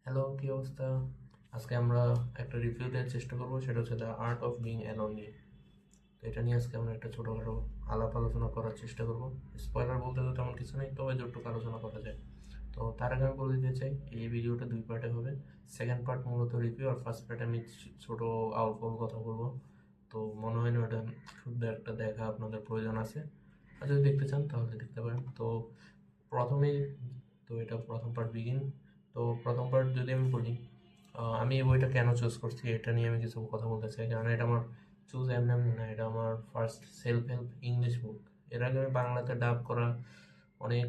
Hello, কি অবস্থা? আজকে আমরা একটা রিভিউ দেওয়ার চেষ্টা করবো, সেটা হচ্ছে the art of being alone নিয়ে। তো এটা নিয়ে আজকে আমরা একটা ছোটোখাটো আলাপ আলোচনা করার চেষ্টা করবো। স্পয়লার বলতে তো তেমন কিছু নেই, তবে যতটুকু আলোচনা করা যায়। তো তার আগে আমি বলে দিতে চাই, এই ভিডিওটা দুই পার্টে হবে। সেকেন্ড পার্ট মূলত রিভিউ, আর ফার্স্ট পার্টে আমি ছোটো আউটফল কথা বলবো। তো মনে হয় না এটা শুদ্ধ একটা দেখা আপনাদের প্রয়োজন আছে, আর যদি দেখতে চান তাহলে দেখতে পারেন। তো প্রথমেই, তো এটা প্রথম পার্ট বিগিন। তো প্রথম পার্ট যদি আমি বলি, আমি এই বইটা কেন চুজ করছি এটা নিয়ে আমি কিছু কথা বলতে চাই, কারণ এটা আমার চুজ এমনি এমনি না, এটা আমার first self help English book. এর আগে আমি বাংলাতে ডাব করা অনেক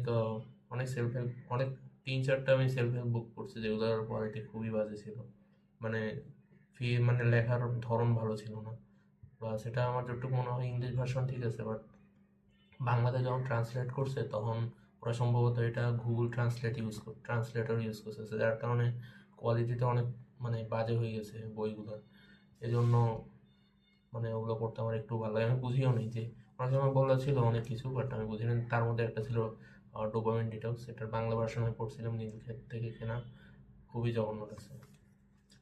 অনেক সেলফ হেল্প, অনেক তিন চারটা আমি সেলফ হেল্প বুক পড়ছি, যেগুলোর কোয়ালিটি খুবই বাজে ছিল। মানে মানে লেখার ধরন ভালো ছিল না, বা সেটা আমার যতটুকু মনে হয় ইংলিশ ভার্সন ঠিক আছে, বাট বাংলাতে যখন ট্রান্সলেট করছে তখন ওরা সম্ভবত এটা গুগল ট্রান্সলেটর ইউজ করতেছে, যার কারণে কোয়ালিটিটা অনেক মানে বাজে হয়ে গেছে বইগুলোর। এই জন্য মানে ওগুলো পড়তে আমার একটু ভালো লাগে, আমি বুঝিও নি যে অনেক সময় বলা ছিল অনেক কিছু, বাট আমি বুঝি না। তার মধ্যে একটা ছিল ডোপামিন ডিটক্স, এটার বাংলা ভার্সন আমি পড়ছিলাম নীলক্ষেত থেকে কেনা, খুবই জঘন্য লাগছে।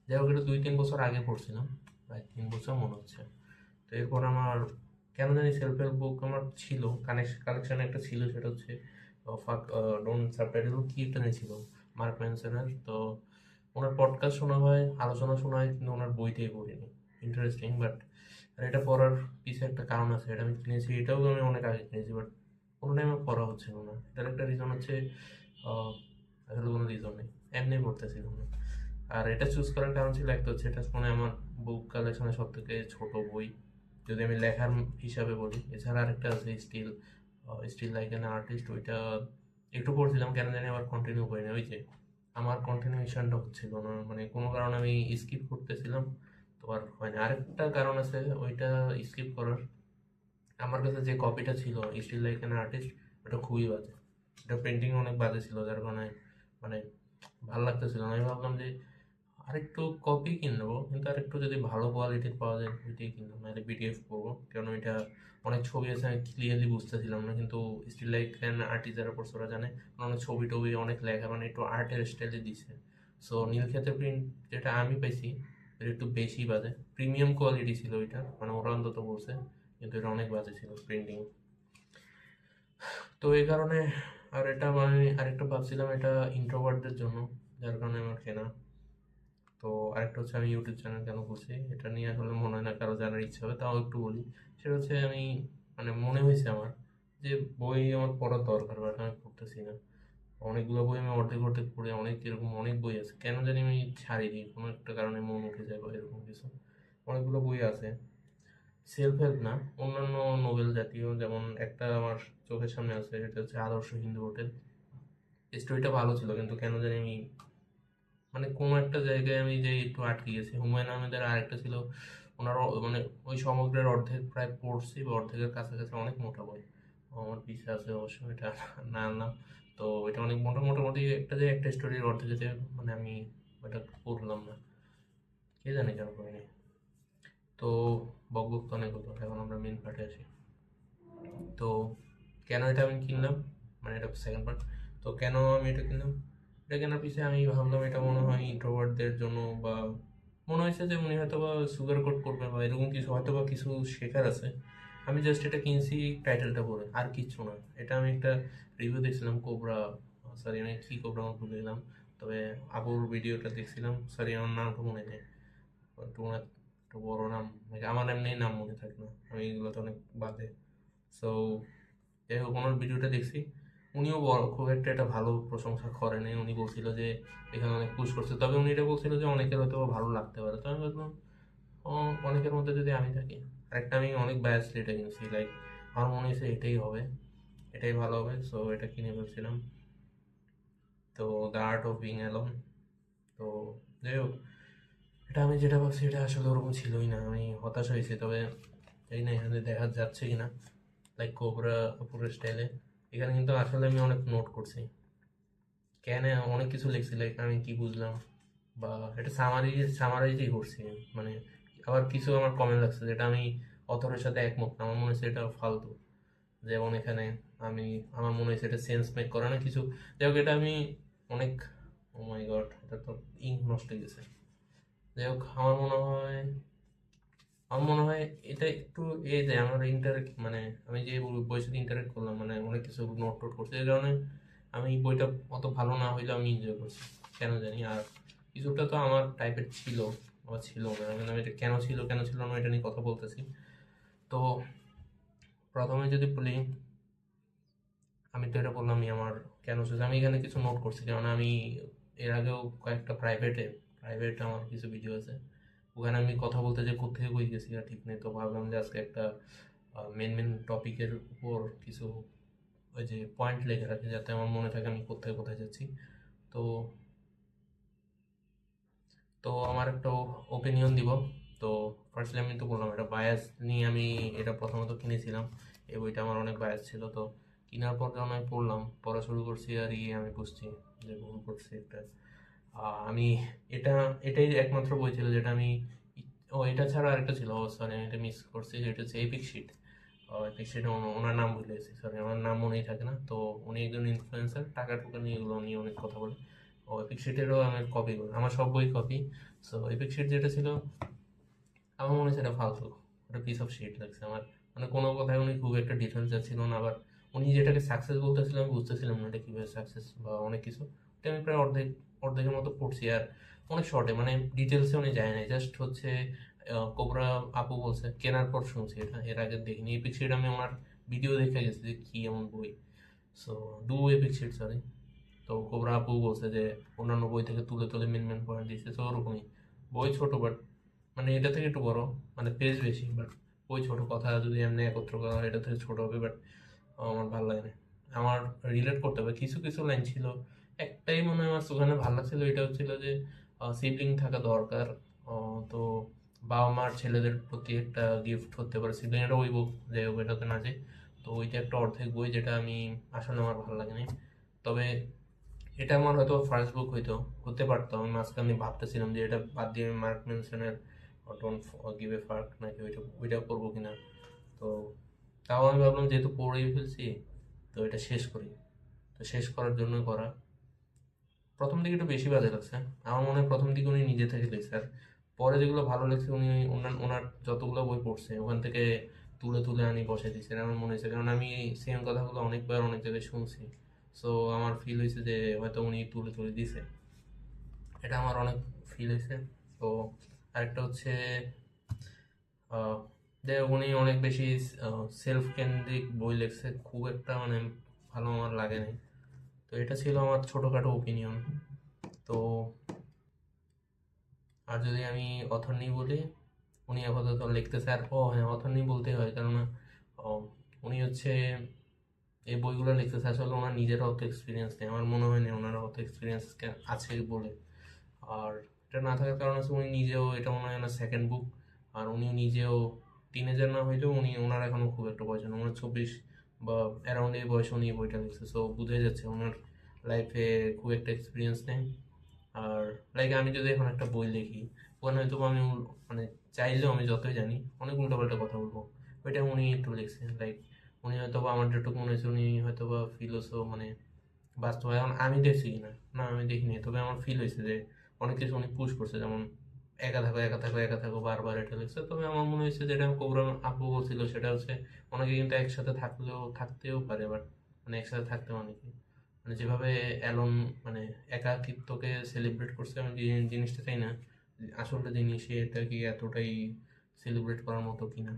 যাই হোক, এটা 2-3 বছর আগে পড়ছিলাম, প্রায় 3 বছর মনে হচ্ছে। তো এরপর আমার কেন জানি সেলফ হেল্প বুক আমার ছিল, কালেকশনে একটা ছিল, সেটা হচ্ছে ফাক ডোন্ট সাবটাইটেল কি একটা নিয়ে ছিল, মার্ক ম্যানসনের। তো ওনার পডকাস্ট শোনা হয়, আলোচনা শোনা হয়, কিন্তু ওনার বইটাই পড়িনি। ইন্টারেস্টিং, বাট আর এটা পড়ার পিছে একটা কারণ আছে। এটা আমি কিনেছি, এটাও আমি অনেক আগে কিনেছি, বাট কোনো টাইমে পড়া হচ্ছিল না। এটার একটা রিজন হচ্ছে, আহ, আসলে কোনো রিজন নেই, এমনি পড়তেছিলাম না। আর এটা চুজ করার কারণ ছিল একটা হচ্ছে, এটা মানে আমার বুক কালেকশনের সব থেকে ছোট বই, যদি আমি লেখার হিসাবে বলি। এছাড়া আরেকটা আছে steal, steal like an artist, ওইটা একটু পড়ছিলাম, কেন জানি আবার কন্টিনিউ করিনি। ওই যে আমার কন্টিনিউশনটা হচ্ছিল না, মানে কোনো কারণে আমি স্কিপ করতেছিলাম, তো আর হয়নি। আরেকটা কারণ আছে ওইটা স্কিপ করার, আমার কাছে যে কপিটা ছিল স্টিল লাইক অ্যান আর্টিস্ট, ওটা খুবই বাজে। এটা প্রিন্টিং অনেক বাজে ছিল, যার কারণে মানে ভালো লাগতেছিল না। আমি ভাবলাম যে আরেকটু কপি কিনে নেবো, কিন্তু আরেকটু যদি ভালো কোয়ালিটির পাওয়া যায় ওইটাই কিনবো, নাহলে পিডিএফ করবো। কারণ ওইটা অনেক ছবি আছে, আমি ক্লিয়ারলি বুঝতেছিলাম না। কিন্তু স্টিল লাইক অ্যান আর্টিস্ট যারা পড়ছে ওরা জানে, অনেক ছবি টবি অনেক লেখা, মানে একটু আর্টের স্টাইলে দিছে। সো নীলক্ষেতের প্রিন্ট যেটা আমি পাইছি, এটা একটু বেশি বাজে, প্রিমিয়াম কোয়ালিটি ছিল ওইটা, মানে ওরা অন্তত বলছে, কিন্তু এটা অনেক বাজে ছিল প্রিন্টিং। তো এই কারণে, আর এটা আমি আরেকটা ভাবছিলাম এটা ইন্ট্রোভার্টদের জন্য, যার কারণে আমার কেনা। তো আরেকটা হচ্ছে, আমি ইউটিউব চ্যানেল কেন করছি এটা নিয়ে আসলে মনে হয় না কারো জানার ইচ্ছা হবে, তাও একটু বলি। সেটা হচ্ছে আমি মানে মনে হয়েছে আমার যে বই আমার পড়ার দরকার, বাট আমি পড়তেছি না। অনেকগুলো বই আমি অর্ধেক অর্ধেক পড়ে, অনেক এরকম অনেক বই আছে, কেন জানি আমি ছাড়ি দিই, কোনো একটা কারণে মন উঠে যায় বা এরকম কিছু। অনেকগুলো বই আছে, সেলফ হেল্প না, অন্যান্য নোবেল জাতীয়, যেমন একটা আমার চোখের সামনে আছে, এটা হচ্ছে আদর্শ হিন্দু হোটেল। স্টোরিটা ভালো ছিল, কিন্তু কেন জানি আমি মানে কোনো একটা জায়গায় আমি যে একটু আটকে গেছি। হুমায়ুন আহমেদের আরেকটা ছিল, ওনারও মানে ওই সমগ্রের অর্ধেক প্রায় পড়ছি, বা অর্ধেকের কাছাকাছি, অনেক মোটা বই, আমার পিছে আছে অবশ্য, এটা না আনলাম। তো এটা অনেক মোটা, মোটামুটি একটা যে একটা স্টোরির অর্ধেক যেতে, মানে আমি ওটা পড়লাম না, কে জানে কেন করিনি। তো বকবক তো অনেক হতো, এখন আমরা মেন পার্টে আসি। তো কেন এটা আমি কিনলাম, মানে এটা সেকেন্ড পার্ট। তো কেন আমি এটা কিনলাম, এটা কেনার পিছিয়ে আমি ভাবলাম এটা মনে হয় ইন্ট্রোভার্টদের জন্য, বা মনে হয়েছে যে উনি হয়তো বা সুগার কোট করবে বা এরকম কিছু, হয়তো বা কিছু শেখার আছে। আমি জাস্ট এটা কিনছি টাইটেলটা পড়ে, আর কিচ্ছু না। এটা আমি একটা রিভিউ দেখছিলাম কোবরা, সরি আমি কি কোবরা আমার ভুলে গেলাম, তবে আবুর ভিডিওটা দেখছিলাম, সরি আমার নামটা মনে নেই, একটু একটু বড় নাম, like আমার এমনি নাম মনে থাকে না, আমি এগুলোতে অনেক বাদে। সো যাই হোক, ওনার ভিডিওটা দেখছি, উনিও খুব একটা এটা ভালো প্রশংসা করেনি। উনি বলছিল যে এখানে অনেক পুশ করছে, তবে উনি এটা বলছিল যে অনেকের হয়তো বা ভালো লাগতে পারে। তো আমি ভাবলাম, ও, অনেকের মধ্যে যদি আমি থাকি। আরেকটা আমি অনেক বায়াসলি এটা কিনছি, লাইক আমার মনে হয়েছে এটাই হবে, এটাই ভালো হবে, সো এটা কিনে ফেলছিলাম। তো the art of being alone. তো যাই হোক, এটা আমি যেটা ভাবছি এটা আসলে ওরকম ছিলই না, আমি হতাশ হয়েছি। তবে জানি না এখানে দেখা যাচ্ছে কিনা, লাইক কোবরা আপুরের স্টাইলে। এখানে কিন্তু আসলে আমি অনেক নোট করছি, কেন অনেক কিছু লিখছি, লাইক আমি কি বুঝলাম, বা এটা সামারাইজই করছি। মানে আবার কিছু আমার কমেন্ট লাগছে যেটা আমি অথরের সাথে একমত না, আমার মনে হচ্ছে এটা ফালতু। যেমন এখানে আমি, আমার মনে হয়েছে এটা সেন্স মেক করে না কিছু। যাই হোক, এটা আমি অনেক ও মাই গড, এটা তো ইঙ্ক নষ্ট হয়ে গেছে। যাই হোক, আমার মনে হয় এটা একটু এই যে আমার ইন্টারেক্ট, মানে আমি যে বইয়ের সাথে ইন্টারেক্ট করলাম, মানে অনেক কিছু নোট টোট করছি, এই কারণে আমি বইটা অত ভালো না হইলেও আমি এনজয় করছি, কেন জানি। আর কিছুটা তো আমার টাইপের ছিল, আবার ছিল না। আমি এটা কেন ছিল না এটা নিয়ে কথা বলতেছি। তো প্রথমে যদি বলি, আমি তো এটা বললামই আমার কেন ছিল। আমি এখানে কিছু নোট করছি, কারণ আমি এর আগেও কয়েকটা প্রাইভেট আমার কিছু ভিডিও আছে, ওখানে আমি কথা বলতে যে কোথেকে কই গেছি আর ঠিক নেই। তো ভাবলাম যে আজকে একটা মেন টপিকের উপর কিছু ওই যে পয়েন্ট লেখা রাখি, যাতে আমার মনে থাকে আমি কোথায় কোথায় যাচ্ছি। তো তো আমার একটা ওপিনিয়ন দিব। তো ফার্স্টলি আমি তো বললাম এটা বায়াস নিয়ে, আমি এটা প্রথমত কিনেছিলাম, এই বইটা আমার অনেক বায়াস ছিল। তো কেনার পর যখন আমি পড়া শুরু করছি, আর আমি বুঝছি যে ভুল করছি একটা। আমি এটা এটাই একমাত্র বই ছিল যেটা আমি, এটা ছাড়া আরেকটা ছিল, সরি আমি এটা মিস করছি, যেটা হচ্ছে এপিক শিট। এপিক শিট, ওনার নাম ভুলে গেছি, সরি আমার নাম মনেই থাকে না। তো উনি একজন ইনফ্লুয়েন্সার, টাকা টুকা নিয়ে এগুলো নিয়ে অনেক কথা বলে। ও এপিক শিটেরও আমি কপি করি, আমার সব বই কপি। সো এপিক শিট যেটা ছিল, আমার মনে হচ্ছে এটা ফালতু, একটা পিস অফ শিট লাগছে আমার। মানে কোনো কথায় উনি খুব একটা ডিফারেন্স যাচ্ছিল না। আবার উনি যেটাকে সাকসেস বলতেছিল, আমি বুঝতেছিলাম না এটা কীভাবে সাকসেস বা অনেক কিছু। এটা আমি প্রায় অর্ধেকের মতো পড়ছি। আর অনেক শর্টে, মানে ডিটেলসে উনি যায় নাই, জাস্ট হচ্ছে কোবরা আপু বলছে, কেনার পর শুনছি, এটা এর আগে দেখিনি। এপিক শিট আমি ওনার ভিডিও দেখে গেছি যে কী এমন বই। So epic shit, sorry. তো কোবরা আপু বলছে যে অন্যান্য বই থেকে তুলে তুলে মেন মেন পয়েন্ট দিচ্ছে। তো ওরকমই, বই ছোট বাট মানে এটা থেকে একটু বড়, মানে পেজ বেশি বাট বই ছোট। কথা যদি এমনি একত্র করা হয় এটা থেকে ছোট হবে, বাট আমার ভালো লাগে না। আমার রিলেট করতে হবে, কিছু কিছু লাইন ছিল। একটাই মনে হয় আমার ওখানে ভালো লাগছিল, এটা হচ্ছিল যে সিবলিং থাকা দরকার। তো বাবা মার ছেলেদের প্রতি একটা গিফট হতে পারে সিবলিং, এটা ওই বুক, যাই হোক এটাতে না যাই। তো ওইটা একটা অর্ধেক বই, যেটা আমি আসলে আমার ভালো লাগেনি। তবে এটা আমার হয়তো ফার্স্ট বুক হতে পারতো। আমি মাঝখানে ভাবতেছিলাম যে এটা বাদ দিয়ে আমি মার্ক মেনশনের ডোন্ট গিভ এ ফার্ক নাকি ওইটা করবো কিনা। তো তাও আমি ভাবলাম যেহেতু পড়েই ফেলছি, তো এটা শেষ করি। তো শেষ করার জন্য করা। প্রথম দিকে একটু বেশি বাজে লাগছে, আমার মনে হয় প্রথম দিকে উনি নিজে থেকে লিখছে। আর পরে যেগুলো ভালো লাগছে, উনি ওনার যতগুলো বই পড়ছে ওখান থেকে তুলে তুলে আনি বসে দিচ্ছে, আমার মনে হয়েছে। কারণ আমি সেম কথাগুলো অনেকবার অনেক জায়গায় শুনছি। সো আমার ফিল হয়েছে যে হয়তো উনি তুলে তুলে দিছে, এটা আমার অনেক ফিল হয়েছে। তো আরেকটা হচ্ছে যে উনি অনেক বেশি সেলফ কেন্দ্রিক বই লেখছে, খুব একটা মানে ভালো আমার লাগে নাই। তো এটা ছিল আমার ছোটোখাটো ওপিনিয়ন। তো আর যদি আমি অথর নিয়ে বলি, উনি আপাতত লিখতেছে। আর হ্যাঁ, অথর নিয়ে বলতে হয়, কারণ উনি হচ্ছে এই বইগুলো লিখতেছে আসলে ওনার নিজের অত এক্সপিরিয়েন্স নেই, আমার মনে হয় না ওনার অত এক্সপিরিয়েন্স আছে বলে। আর এটা না থাকার কারণ হচ্ছে উনি নিজেও, এটা মনে হয় না সেকেন্ড বুক। আর উনি নিজেও টিনেজার না হইলেও ওনার এখনও খুব একটা বয়স না, ওনার 24 বা অ্যারাউন্ড এই বয়সে উনি এই বইটা লিখছে। সো বোঝাই যাচ্ছে ওনার লাইফে খুব একটা এক্সপিরিয়েন্স নেই। আর লাইক আমি যদি এখন একটা বই লিখি, ওখানে হয়তো আমি মানে চাইলেও আমি যতই জানি অনেক উল্টোপাল্টা কথা বলবো। ওইটা উনি একটু লিখছে, লাইক উনি হয়তো বা, আমার যেটুকু মনে হয়েছে উনি হয়তো বা মানে বাস্তবায়ন আমি দেখছি কিনা, না আমি দেখিনি, তবে আমার ফিল হয়েছে যে অনেক কিছু উনি পুশ করছে, যেমন একা থাকো বারবার এটা লিখছে। তবে আমার মনে হয়েছে যেটা কৌরাম আপু বলছিল সেটা হচ্ছে অনেকে কিন্তু একসাথে থাকতেও পারে, বাট মানে একসাথে থাকতে অনেকে, মানে যেভাবে অ্যালন মানে একাকিত্বকে সেলিব্রেট করছে, আমি জিনিসটা চাই না আসলে জিনিস এটা কি এতটাই সেলিব্রেট করার মতো কিনা।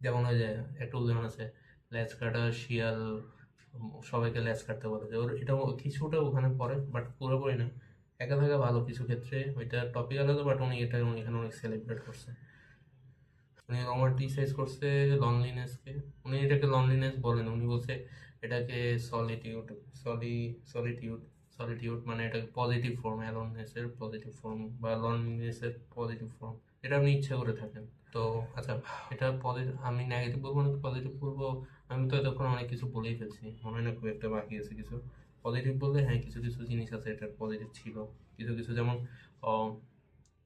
যেমন ওই যে একটা উদাহরণ আছে, লেজ কাটা শিয়াল সবাইকে লেজ কাটতে বলে, যে ওর এটা কিছুটা ওখানে পড়ে বাট পুরোপুরি না। একা থাকা ভালো কিছু ক্ষেত্রে, ওইটা টপিক আলাদা, বাট উনি এখানে অনেক সেলিব্রেট করছে। উনি রোমান্টিসাইজ করছে লনলিনেসকে। উনি এটাকে লনলিনেস বলেন, উনি বলছে এটাকে সলিটিউড। সলি সলিটিউড সলিটিউড মানে এটাকে পজিটিভ ফর্ম, অ্যালোননেসের পজিটিভ ফর্ম বা লনলিনেসের পজিটিভ ফর্ম, এটা আপনি ইচ্ছা করে থাকেন। তো আচ্ছা, এটা পজিটিভ, আমি নেগেটিভ বলবো নাকি পজিটিভ বলবো? আমি তো এতক্ষণ অনেক কিছু বলেই ফেলছি, মনে হয় না খুব একটা বাকি আছে কিছু। পজিটিভ বললে হ্যাঁ, কিছু কিছু জিনিস আছে এটার পজিটিভ ছিল, কিছু কিছু, যেমন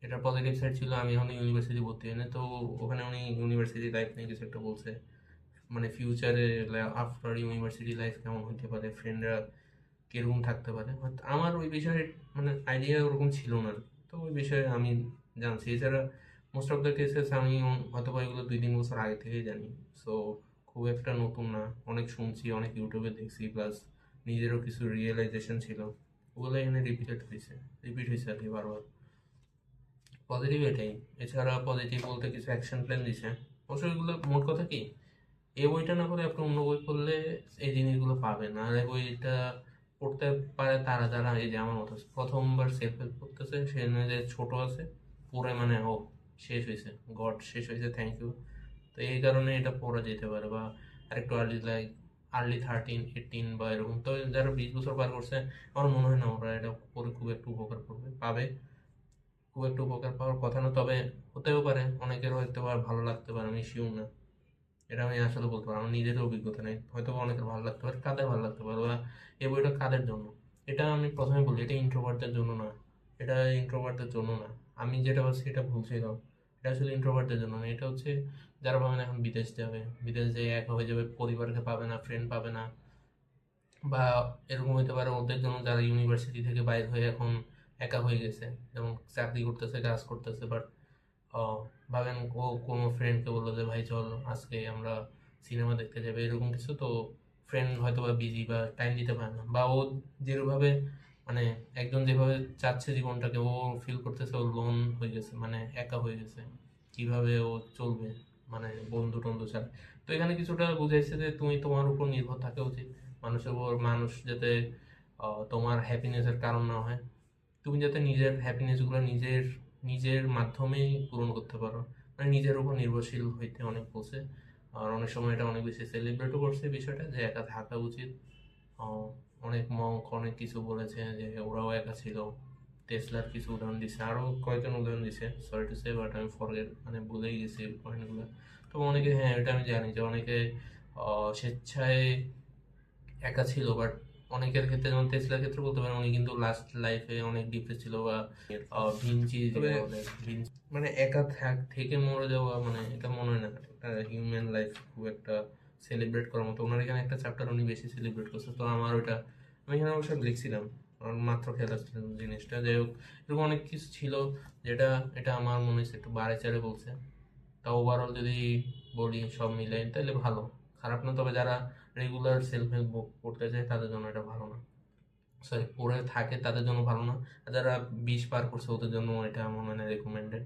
এটার পজিটিভ সাইড ছিল আমি এখন ইউনিভার্সিটি ভর্তি হই না, তো ওখানে উনি ইউনিভার্সিটি লাইফ নিয়ে কিছু একটা বলছে, মানে ফিউচারে আফটার ইউনিভার্সিটি লাইফ কেমন হতে পারে, ফ্রেন্ডরা কিরকম থাকতে পারে, হয়তো আমার ওই বিষয়ে মানে আইডিয়া ওরকম ছিল না আর কি। তো ওই বিষয়ে আমি জানছি। এছাড়া মোস্ট অফ দ্য কেসেস আমি হয়তো বা এগুলো 2-3 বছর আগে থেকেই জানি। সো খুব একটা নতুন না, অনেক শুনছি, অনেক ইউটিউবে দেখছি, প্লাস নিজেরও কিছু রিয়েলাইজেশন ছিল, ওগুলো এখানে রিপিট হয়েছে আর কি বারবার। পজিটিভ এটাই। এছাড়া পজিটিভ বলতে কিছু অ্যাকশন প্ল্যান দিছে। অবশ্য এগুলো মোট কথা কি, এই বইটা না করে আপনি অন্য বই পড়লে এই জিনিসগুলো পাবেন। আর এই বইটা পড়তে পারে তারা যারা এই যে আমার মতো প্রথমবার সেলফ হেল্প পড়তেছে, সে যে ছোট আছে পড়ে মানে ও শেষ হয়েছে, গড শেষ হয়েছে, থ্যাংক ইউ। তো এই কারণে এটা পড়া যেতে পারে। বা আরেকটু আর্লি 13-18 বা এরকম, তো যারা 20 বছর পার করছে আমার মনে হয় না ওরা এটা পড়ে খুব একটু উপকার পাবে। খুব একটু উপকার পাওয়ার কথা না, তবে হতেও পারে অনেকের হয়তো আর ভালো লাগতে পারে, আমি শিওর না। এটা আমি আসলে বলতে পারবো, আমার নিজেরও অভিজ্ঞতা নেই, হয়তো বা অনেকের ভালো লাগতে পারে, কাদের ভালো লাগতে পারে, ওরা এই বইটা কাদের জন্য। এটা আমি প্রথমে বলি, এটা ইন্ট্রোভার্টদের জন্য না। এটা ইন্ট্রোভার্টদের জন্য না। আমি যেটা বলছি এটা ভুলছিলাম। এটা আসলে ইন্ট্রোভার্টদের জন্য না, এটা হচ্ছে যারা ভাবেন এখন বিদেশ যাবে, বিদেশ যেয়ে একা হয়ে যাবে, পরিবারকে পাবে না, ফ্রেন্ড পাবে না, বা এরকম হইতে পারে ওদের জন্য যারা ইউনিভার্সিটি থেকে বাইর হয়ে এখন একা হয়ে গেছে, যেমন চাকরি করতেছে, কাজ করতেছে, বাট ভাবেন ও কোনো ফ্রেন্ডকে বললো যে ভাই চল আজকে আমরা সিনেমা দেখতে যাবে, এরকম কিছু। তো ফ্রেন্ড হয়তো বা বিজি বা টাইম দিতে পারে না, বা ও যেভাবে মানে একজন যেভাবে চাচ্ছে জীবনটাকে, ও ফিল করতেছে ও লোন হয়ে গেছে, মানে একা হয়ে গেছে, কিভাবে ও চলবে, মানে বন্ধু টন্ধু ছাড়া। তো এখানে কিছুটা বুঝাইছে যে তুমি তোমার উপর নির্ভর থাকা উচিত, মানুষের উপর, মানুষ যাতে তোমার হ্যাপিনেসের কারণ না হয়, তুমি যাতে নিজের হ্যাপিনেসগুলো নিজের নিজের মাধ্যমেই পূরণ করতে পারো, মানে নিজের উপর নির্ভরশীল হইতে অনেক বলছে। আর অনেক সময় এটা অনেক বেশি সেলিব্রেটও করছে বিষয়টা, যে একা থাকা উচিত। আহ, অনেক মঙ্ক অনেক কিছু বলেছে যে ওরাও একা ছিল। টেসলার কিছু উদাহরণ দিছে, আরও কয়েকজন উদাহরণ দিছে, সরি টু সে, বাট আমি ফরগেট মানে ভুলেই গেছি পয়েন্টগুলো। তো অনেকে, হ্যাঁ এটা আমি জানি যে অনেকে স্বেচ্ছায় একা ছিল, বাট অনেকের ক্ষেত্রে, যেমন টেসলার ক্ষেত্রে বলতে পারেন, উনি কিন্তু লাস্ট লাইফে অনেক ডিপ্রেস ছিল। বা ভিঞ্চি তবে মানে একা থেকে মরে যাওয়া, মানে এটা মনে হয় না একটা হিউম্যান লাইফ খুব একটা সেলিব্রেট করার মতো। ওনার এখানে একটা চ্যাপ্টার উনি বেশি সেলিব্রেট করছে, তো আমার ওটা আমি এখানে অবশ্য লিখছিলাম, আমার মাত্র খেয়াল আসছিল জিনিসটা। যাই হোক, এরকম অনেক কিছু ছিল যেটা, এটা আমার মনে হচ্ছে একটু বাড়ে চাড়ে বলছে। তা ওভারঅল যদি বলি সব মিলে তাহলে ভালো, খারাপ না। তবে যারা রেগুলার সেলফ হেল্প বুক পড়তে চায় তাদের জন্য এটা ভালো না, সরি পড়ে থাকে তাদের জন্য ভালো না। আর যারা 20 পার করছে ওদের জন্য এটা আমার মানে রেকমেন্ডেড,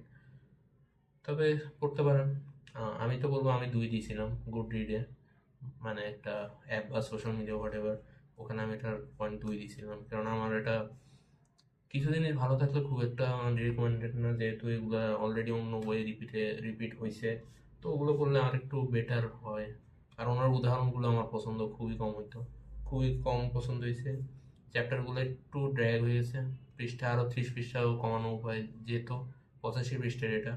তবে পড়তে পারেন। আমি তো বলবো আমি 2 দিয়েছিলাম গুড রিডে, মানে একটা অ্যাপ বা সোশ্যাল মিডিয়া হোয়াট এভার, ওখানে আমি এটার পয়েন্ট 2 দিয়েছিলাম, কারণ আমার এটা কিছু জিনিস ভালো থাকলে খুব একটা রিকমেন্ডেড না, যেহেতু এগুলো অলরেডি অন্য বইয়ে রিপিট হয়েছে। তো ওগুলো করলে আর একটু বেটার হয়। আর ওনার উদাহরণগুলো আমার পছন্দ খুবই কম হইতো, খুবই কম পছন্দ হয়েছে। চ্যাপ্টারগুলো একটু ড্র্যাগ হয়ে গেছে, পৃষ্ঠা আরও 30 পৃষ্ঠাও কমানো উপায় যেত। 85 পৃষ্ঠার এটা,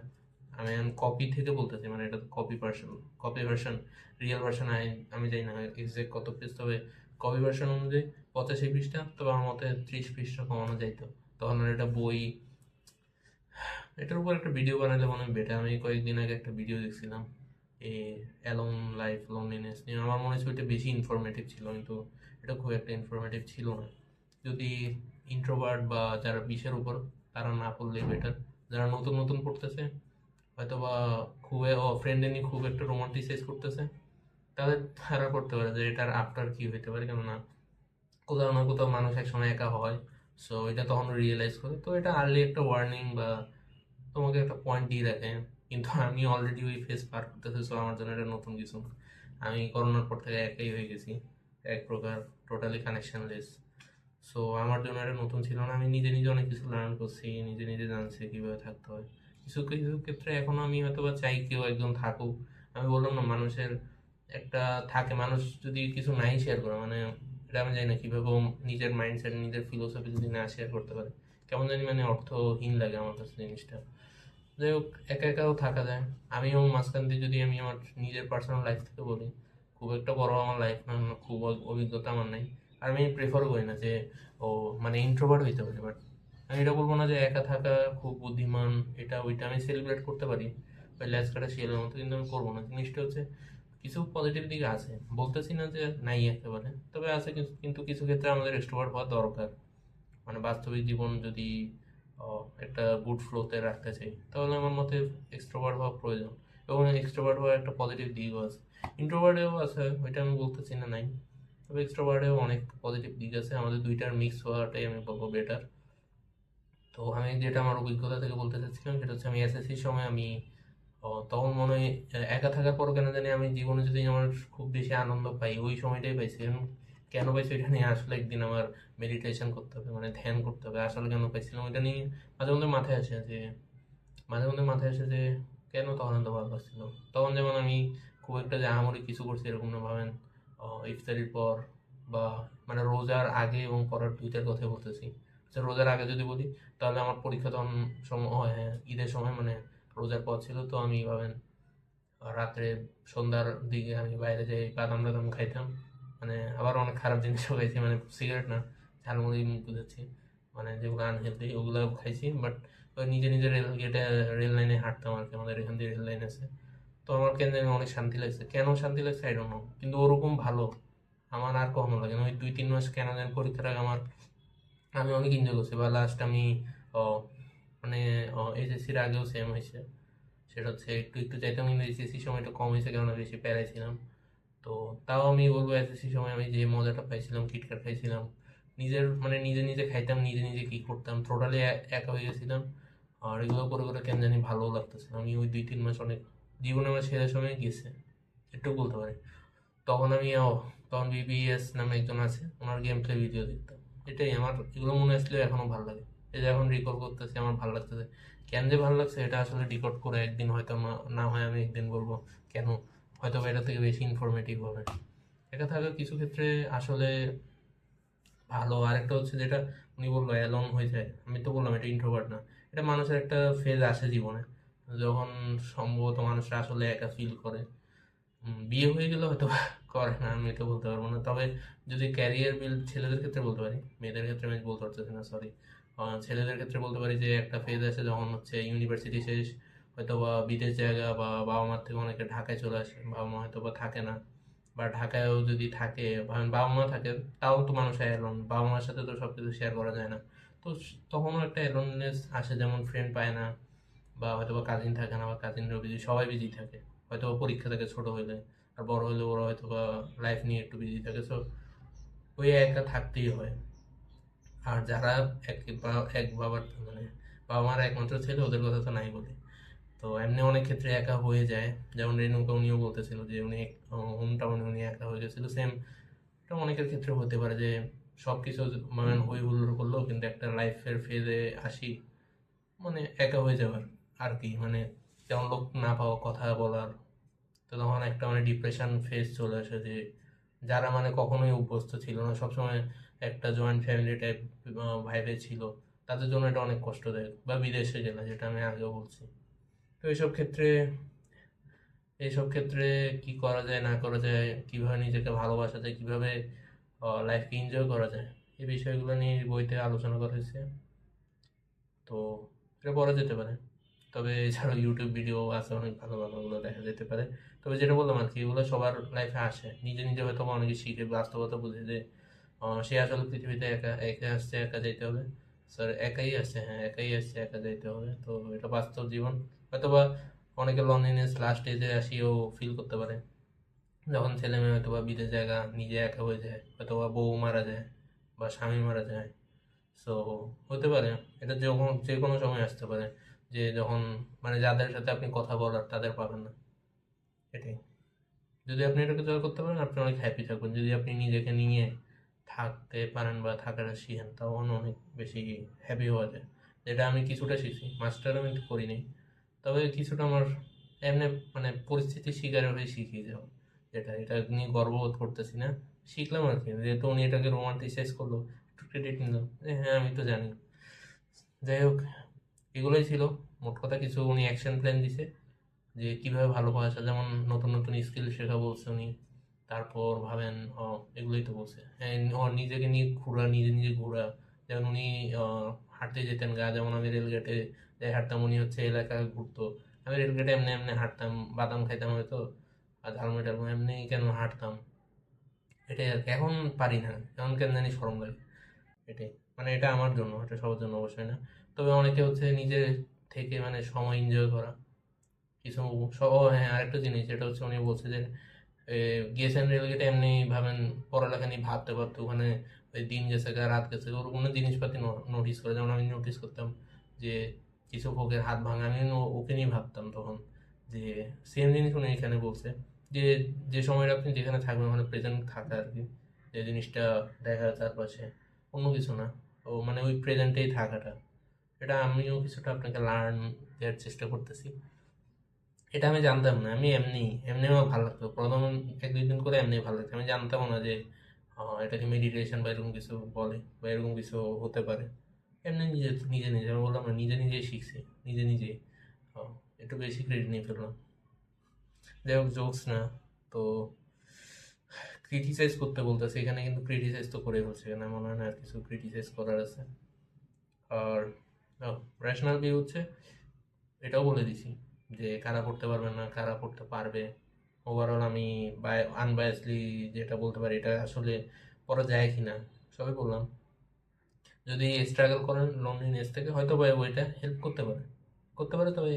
আমি এখন কপি থেকে বলতেছি, মানে এটা কপি ভার্সন, রিয়েল ভার্সন আমি জানি না এক্সাক্ট কত পেজ, তবে কপি ভার্সন অনুযায়ী 85 পৃষ্ঠা, তবে আমার মতে 30 পৃষ্ঠা কমানো যাইতো। তখন আর এটা বই, এটার উপর একটা ভিডিও বানালে মনে হয় বেটার। আমি কয়েকদিন আগে একটা ভিডিও দেখছিলাম এ অ্যালোন লাইফ লোনলিনেস নিয়ে, আমার মনে হচ্ছে ওইটা বেশি ইনফরমেটিভ ছিল, কিন্তু এটা খুব একটা ইনফরমেটিভ ছিল না। যদি ইন্ট্রোভার্ট বা যারা 20-এর উপর, তারা না পড়লে বেটার। যারা নতুন নতুন পড়তেছে, হয়তো বা খুব ফ্রেন্ডে নিয়ে খুব একটা রোমান্টিসাইজ করতেছে, তারা করতে পারে যে এটার আফটার কি হইতে পারে, কেননা কোথাও না কোথাও মানুষ একসময় একা হয়। সো এটা তখন রিয়েলাইজ করে, তো এটা আর্লি একটা ওয়ার্নিং বা তোমাকে একটা পয়েন্ট দিয়ে রাখে। কিন্তু আমি অলরেডি ওই ফেজ পার করতেছি, সো আমার জন্য এটা নতুন কিছু না। আমি করোনার পর থেকে একাই হয়ে গেছি, এক প্রকার টোটালি কানেকশনলেস। সো আমার জন্য এটা নতুন ছিল না, আমি নিজে নিজে অনেক কিছু লার্ন করছি, নিজে নিজে জানছি কীভাবে থাকতে হয়। কিছু কিছু ক্ষেত্রে এখনও আমি হয়তো বা চাই কেউ একজন থাকুক। আমি বললাম না, মানুষের একটা থাকে, মানুষ যদি কিছু নাই শেয়ার করে, মানে এটা আমি জানি না কীভাবে ও নিজের মাইন্ডসেট, নিজের ফিলোসফি যদি না শেয়ার করতে পারে, কেমন জানি মানে অর্থহীন লাগে আমার কাছে জিনিসটা। যাই হোক, একা একাও থাকা যায়। আমিও মাঝখান দিয়ে, যদি আমি আমার নিজের পার্সোনাল লাইফ থেকে বলি, খুব একটা বড় আমার লাইফ না, খুব অভিজ্ঞতা আমার নাই। আর আমি প্রেফার করি না যে ও মানে ইন্ট্রোভার্ট হইতে পারে, বাট আমি এটা বলবো না যে একা থাকা খুব বুদ্ধিমান, এটা ওইটা আমি সেলিব্রেট করতে পারি ওই ল্যাচ কাটা শিয়ালের মতো, কিন্তু আমি করবো না। জিনিসটা হচ্ছে কিছু পজিটিভ দিক আছে, বলতেছি না যে নাই একেবারে, তবে আছে কিন্তু কিছু ক্ষেত্রে আমাদের এক্সট্রোভার্ট হওয়া দরকার। মানে বাস্তবিক জীবন যদি একটা গুড ফ্লোতে রাখতে চাই, তাহলে আমার মতে এক্সট্রোভার্ট হওয়া প্রয়োজন। এবং এক্সট্রোভার্ট হওয়ার একটা পজিটিভ দিকও আছে, ইন্ট্রোভার্টেও আছে, ওইটা আমি বলতেছি না নাই। তবে এক্সট্রোভার্টেও অনেক পজিটিভ দিক আছে, আমাদের দুইটার মিক্স হওয়াটাই আমি বলবো বেটার। তো আমি যেটা আমার অভিজ্ঞতা থেকে বলতে চাচ্ছিলাম সেটা হচ্ছে, আমি এসএসসির সময় আমি তখন মনে হয় একা থাকার পর কেন জানি আমি জীবনে যদি আমার খুব বেশি আনন্দ পাই ওই সময়টাই পাইছি। কেন পাইছি এটা নিয়ে আসলে একদিন আমার মেডিটেশন করতে হবে, মানে ধ্যান করতে হবে আসলে কেন পাইছিলাম ওইটা নিয়ে। মাঝে মধ্যে মাথায় আসে যে মাঝে মধ্যে মাথায় আসে যে কেন তখন এত ভালো লাগছিল। তখন যেমন আমি খুব একটা যে আহামরি কিছু করছি এরকম না, ভাবেন ইফতারির পর বা মানে রোজার আগে এবং পরের দুইটার কথা বলতেছি। আচ্ছা, রোজার আগে যদি বলি তাহলে আমার পরীক্ষা তখন সময় হ্যাঁ ঈদের সময়, মানে রোজার পর ছিল, তো আমি ভাবেন রাত্রে সন্ধ্যার দিকে আমি বাইরে যাই বাদাম টাদাম খাইতাম। মানে আবার অনেক খারাপ জিনিসও খাইছি, মানে সিগারেট না, ঝালমুড়ি বুঝেছি, মানে যেগুলো আনহেলদি ওগুলো খাইছি। বাট ওই নিজে নিজে রেল লাইনে হাঁটতাম আর কি, আমাদের এখান থেকে রেল লাইন আছে। তো আমার কেন জানি অনেক শান্তি লাগছে, কেন শান্তি লাগছে আই ডোন্ট নো, কিন্তু ওরকম ভালো আমার আর কখনো লাগে না। ওই 2-3 মাস কেন জানি পরীক্ষার আগে আমার আমি অনেক এনজয় করছি। বা লাস্ট আমি আহ, মানে এইচএসসির আগেও সেম হয়েছে, সেটা হচ্ছে একটু একটু চাইতাম, কিন্তু এসএসসি সময় একটু কম হয়েছে কারণ বেশি প্যারায় ছিলাম। তো তাও আমি বলবো এসএসসি সময় আমি যে মজাটা পাইছিলাম, কিটকাট খাইছিলাম, নিজের মানে নিজে নিজে খাইতাম, নিজে নিজে কি করতাম, টোটালি একা হয়ে গেছিলাম। আর এগুলো করে করে কেন জানি ভালো লাগতেছিল। আমি ওই 2-3 মাস অনেক জীবনে আমার সেরা সময় গেছে একটু বলতে পারি। তখন আমি তখন বিবিএস নামে একজন আছে, ওনার গেম প্লে ভিডিও দেখতাম। এটাই আমার এগুলো মনে আসলে এখনো ভালো লাগে। এই যে এখন রিকল করতেছি আমার ভালো লাগতেছে, কেন যে ভালো লাগছে এটা আসলে রেকর্ড করে একদিন হয়তো না না হয় আমি একদিন বলবো কেন, হয়তো বা এটা থেকে বেশি ইনফরমেটিভ হবে। একা থাকা কিছু ক্ষেত্রে আসলে ভালো। আরেকটা হচ্ছে যেটা উনি বললো অ্যালন হয়ে যায়, আমি তো বললাম এটা ইন্ট্রোভার্ট না, এটা মানুষের একটা ফেজ আসে জীবনে যখন সম্ভবত মানুষরা আসলে একা ফিল করে। বিয়ে হয়ে গেলে হয়তো করে না, আমি এটা বলতে পারবো না। তবে যদি ক্যারিয়ার বিল্ড ছেলেদের ক্ষেত্রে বলতে পারি, মেয়েদের ক্ষেত্রে আমি বলতে পারতেছি না, সরি। ছেলেদের ক্ষেত্রে বলতে পারি যে একটা ফেজ আছে যখন হচ্ছে ইউনিভার্সিটি শেষ, হয়তো বা বিদেশ জায়গা বা বাবা মার থেকে অনেকে ঢাকায় চলে আসে, বাবা মা হয়তো বা থাকে না, বা ঢাকায়ও যদি থাকে বাবা মা থাকে, তাও তো মানুষ অ্যালোন, বাবা মার সাথে তো সব কিছু শেয়ার করা যায় না। তো তখনও একটা অ্যালোননেস আসে, যেমন ফ্রেন্ড পায় না, বা হয়তো বা কাজিন থাকে না, বা কাজিনরাও বিজি, সবাই বিজি থাকে, হয়তো পরীক্ষা থাকে ছোট হইলে, আর বড় হলে ওরা হয়তো বা লাইফ নিয়ে একটু বিজি থাকে। সো ওই একা থাকতেই হয়। আর যারা এক বাবার মানে বাবা মার একমাত্র ছেলে, ওদের কথা তো নাই বলি। তো এমনি অনেক ক্ষেত্রে একা হয়ে যায়, যেমন রেণুকা উনিও বলতেছিল যে উনি হোম টাউনে উনি একা হয়ে গেছিল, সেম। এটা অনেকের ক্ষেত্রে হতে পারে যে সব কিছু মানে হই হুল্লোড় করলেও কিন্তু একটা লাইফের ফেজে আসি, মানে একা হয়ে যাওয়ার আর কি, মানে যেমন লোক না পাওয়া কথা বলার। তো তখন একটা মানে ডিপ্রেশন ফেজ চলে আসে, যে যারা মানে কখনোই অভ্যস্ত ছিল না, সবসময় একটা জয়েন্ট ফ্যামিলি টাইপ ভাইবে ছিল, তাদের জন্য এটা অনেক কষ্টদায়ক। বা বিদেশে গেলে, যেটা আমি আগেও বলছি। তো এইসব ক্ষেত্রে কি করা যায় না করা যায়, কিভাবে নিজেকে ভালোবাসা যায়, কিভাবে লাইফকে এনজয় করা যায়, এই বিষয়গুলো নিয়ে বইতে আলোচনা করা হয়েছে। তো এটা পড়া যেতে পারে। তবে এছাড়াও ইউটিউব ভিডিও আছে অনেক ভালো ভালো, ওগুলো দেখা যেতে পারে। তবে যেটা বললাম আর কি, এগুলো সবার লাইফে আসে, নিজে নিজে হয়তো বা অনেকে শিখে বাস্তবতা বুঝে যে সে আসলে পৃথিবীতে একা একা আসছে, একা যাইতে হবে। স্যার একাই আসছে, হ্যাঁ একাই আসছে, একা যাইতে হবে। তো এটা বাস্তব জীবন। হয়তো বা অনেকে লনলিনেস লাস্ট এজে আসিও ফিল করতে পারে, যখন ছেলে মেয়ে হয়তো বা বিদেশ জায়গা নিজে একা হয়ে যায়, হয়তো বা বউ মারা যায় বা স্বামী মারা যায়। সো হতে পারে এটা যখন যে কোনো সময় আসতে পারে, যে যখন মানে যাদের সাথে আপনি কথা বলার তাদের পাবেন না। এটাই। যদি আপনি এটাকে জয় করতে পারেন আপনি অনেক হ্যাপি থাকবেন। যদি আপনি নিজেকে নিয়ে থাকতে পারেন বা থাকাটা শিখেন, তখন অনেক বেশি হ্যাপি হওয়া যায়। যেটা আমি কিছুটা শিখছি, মাস্টার আমি করিনি, তবে কিছুটা আমার এমনি মানে পরিস্থিতি শিকারে হয়ে শিখিয়ে যাও, যেটা এটা নিয়ে গর্ববোধ করতেছি না, শিখলাম আর কি। যেহেতু উনি এটাকে রোমান্টিসাইজ করলো, একটু ক্রেডিট নিলাম যে হ্যাঁ আমি তো জানি। যাই হোক, এগুলোই ছিল মোট কথা। কিছু উনি অ্যাকশন প্ল্যান দিছে যে কিভাবে ভালো পাওয়া যায়, যেমন নতুন নতুন স্কিল শেখা বলছে উনি। তারপর ভাবেন এগুলোই তো বলছে, হ্যাঁ নিজেকে নিয়ে ঘোরা, নিজে নিজে ঘোরা। যেমন উনি হাঁটতে যেতেন গা, যেমন আমি রেলগেটে যাই হাঁটতাম, উনি হচ্ছে এলাকা ঘুরতো, আমি রেলগেটে এমনি এমনি হাঁটতাম, বাদাম খাইতাম হয়তো, আর ঝালমুড়ি টালমুড়ি এমনি কেন হাঁটতাম, এটাই আর কি। এখন পারি না, এখন কেন জানি শরম লাগে, এটাই। মানে এটা আমার জন্য, এটা সবার জন্য অবশ্যই না। তবে অনেকে হচ্ছে নিজের থেকে মানে সময় এনজয় করা কিছু ও হ্যাঁ, আরেকটা জিনিস যেটা হচ্ছে উনি বলছে যে গিয়েছেন রেলগেটে এমনি ভাবেন পড়ালেখা নিয়ে ভাবতে ভাবতে ওখানে ওই দিন গেছে গা রাত গেছে ওর কোনো জিনিসপাতি নোটিস করে, যেমন আমি নোটিস করতাম যে কিছু ফোকের হাত ভাঙা, আমি ওকে নিয়ে ভাবতাম তখন যে সেম জিনিস উনি এখানে বলছে যে যে সময়টা আপনি যেখানে থাকবেন ওখানে প্রেজেন্ট থাকা আর কি, যে জিনিসটা দেখা চারপাশে, অন্য কিছু না। ও মানে ওই প্রেজেন্টেই থাকাটা, এটা আমিও কিছুটা আপনাকে লার্ন দেওয়ার চেষ্টা করতেছি। এটা আমি জানতাম না, আমি এমনি এমনি আমার ভালো লাগতো প্রথম এক দুই দিন করে, এমনি ভালো লাগতো, আমি জানতাম না যে এটাকে মেডিটেশন বা এরকম কিছু বলে বা এরকম কিছু হতে পারে। এমনি নিজে নিজে নিজে আমি বললাম না, নিজে নিজেই শিখছি, নিজে নিজেই। আহ, একটু বেশি ক্রেডিট নিয়ে ফেললাম, যাই হোক জোকস না। তো ক্রিটিসাইজ করতে বলতেছে এখানে, কিন্তু ক্রিটিসাইজ তো করে ফেলছে, এখানে মনে হয় না আর কিছু ক্রিটিসাইজ করার আছে। আর রেশনাল ভিউ হচ্ছে এটাও বলে দিছি যে কারা পড়তে পারবে না, কারা পড়তে পারবে। ওভারঅল আমি আনবায়াসলি যেটা বলতে পারি, এটা আসলে পড়া যায় কিনা সবই বললাম। যদি স্ট্রাগল করেন লোনলিনেস থেকে, হয়তো বা বইটা হেল্প করতে পারে, করতে পারে। তবে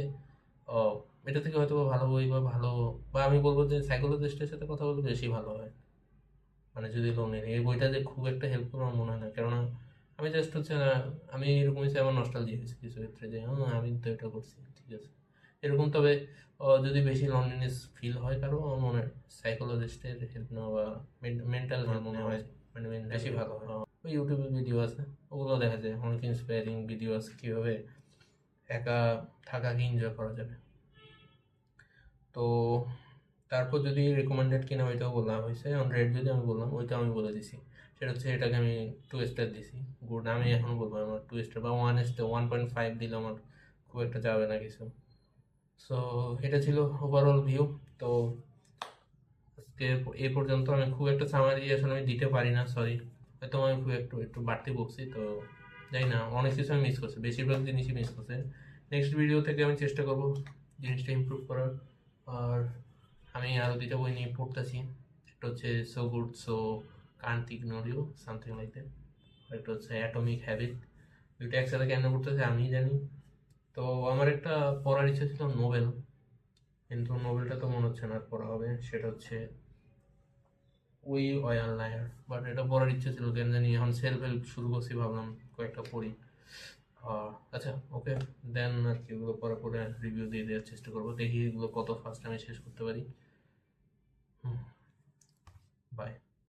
এটা থেকে হয়তো বা ভালো বই বা ভালো, বা আমি বলবো যে সাইকোলজিস্টের সাথে কথা বললে বেশি ভালো হয়। মানে যদি লোনলি এই বইটা যে খুব একটা হেল্প করবে আমার মনে হয় না, কেননা আমি জাস্ট হচ্ছে আমি এরকম হচ্ছে আমার নস্টালজিয়া হয়েছে কিছু ক্ষেত্রে যে আমি তো এটা করছি, ঠিক আছে এরকম। তবে যদি বেশি লনলিনেস ফিল হয় কারো, আমার মনে হয় সাইকোলজিস্টের হেল্প নেওয়া বা মেন্টাল হেল্প মনে হয় মানে বেশি ভালো হয়। ওই ইউটিউবে ভিডিও আছে, ওগুলো দেখা যায়, অনেক ইন্সপায়ারিং ভিডিও আছে কীভাবে একা থাকাকে এনজয় করা যাবে। তো তারপর যদি রেকমেন্ডেড কিনা ওইটাও বলা হয়েছে, অন রেট যদি আমি বললাম ওইটা আমি বলে দিছি, সেটা হচ্ছে এটাকে আমি 2 স্টার দিছি। গুড, আমি এখন বলবো আমার 2 স্টার বা 1 স্টার, 1.5 দিলে আমার খুব একটা যাবে না কিছু। সো এটা ছিল ওভারঅল ভিউ। তো আজকে এ পর্যন্ত। আমি খুব একটা সামারি আসলে আমি দিতে পারি না, সরি। হয়তো আমি খুব একটু একটু বাড়তি বকছি, তো জানি না, অনেক কিছু আমি মিস করছি, বেশিরভাগ জিনিসই মিস করছে। নেক্সট ভিডিও থেকে আমি চেষ্টা করবো জিনিসটা ইমপ্রুভ করার। আর আমি আরও দুইটা বই নিয়ে পড়তেছি, একটা হচ্ছে so good so can't ignore you, something like that. একটা হচ্ছে অ্যাটমিক হ্যাবিট। দুইটা একসাথে কেন পড়তেছে আমি জানি। তো আমার একটা পড়ার ইচ্ছা ছিল নোবেল, কিন্তু নোবেলটা তো মনে হচ্ছে না আর পড়া হবে। সেটা হচ্ছে উই অয়াল লায়ার, বাট এটা পড়ার ইচ্ছা ছিল কেন জানি। এখন সেলফ হেল্প শুরু করছি, ভাবলাম কয়েকটা পড়ি। আচ্ছা, ওকে, দেন আর কি এগুলো পড়ার পরে রিভিউ দিয়ে দেওয়ার চেষ্টা করবো, দেখি এগুলো কত ফার্স্ট আমি শেষ করতে পারি। হুম, বাই।